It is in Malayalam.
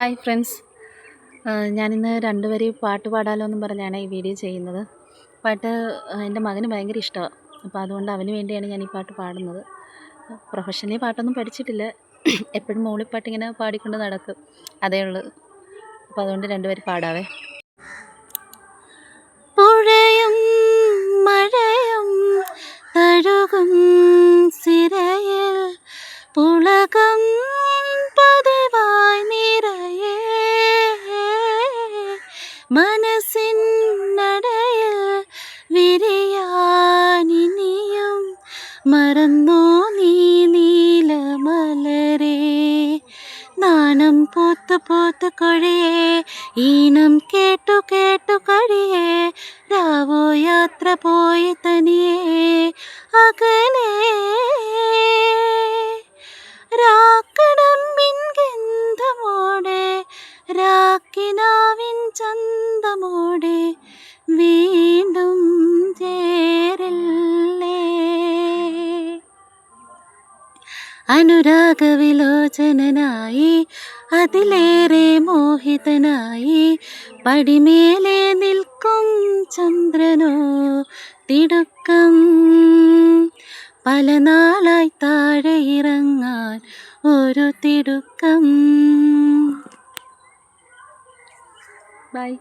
ഹായ് ഫ്രണ്ട്സ്, ഞാനിന്ന് രണ്ടുപേര് പാട്ട് പാടാലോ എന്നും പറഞ്ഞാണ് ഈ വീഡിയോ ചെയ്യുന്നത്. പാട്ട് എൻ്റെ മകന് ഭയങ്കര ഇഷ്ടമാണ്. അപ്പോൾ അതുകൊണ്ട് അവന് വേണ്ടിയാണ് ഞാൻ ഈ പാട്ട് പാടുന്നത്. പ്രൊഫഷണലി പാട്ടൊന്നും പഠിച്ചിട്ടില്ല. എപ്പോഴും മൂളിപ്പാട്ടിങ്ങനെ പാടിക്കൊണ്ട് നടക്കും, അതേ ഉള്ളൂ. അപ്പോൾ അതുകൊണ്ട് രണ്ടുപേര് പാടാവേ. പുഴയും മഴയും തഴുകും സിരയിൽ പുളകം പതിവായി നിറയെ മനസ്സിനടയിൽ വിരിയാനിനിയും മറന്നോ നീ നീലമലരേ. നാണം പൂത്തു പൂത്തു കൊഴിയേ, ഈണം കേട്ടു കേട്ടു കഴിയേ, രാവോ യാത്ര പോയി തനിയേ അകലേ. രാക്കടമ്പിൻ ഗന്ധമോടെ രാക്കിനാവിൻ ചന്തമോടെ വീണ്ടും ചേരല്ലേ. അനുരാഗവിലോചനായി അതിലേറെ മോഹിതനായി പടിമേലെ നിൽക്കും ചന്ദ്രനോ തിടുക്കം. പല നാളായി താഴെ ഇറങ്ങാൻ ഒരു തിടുക്കം. ബൈ.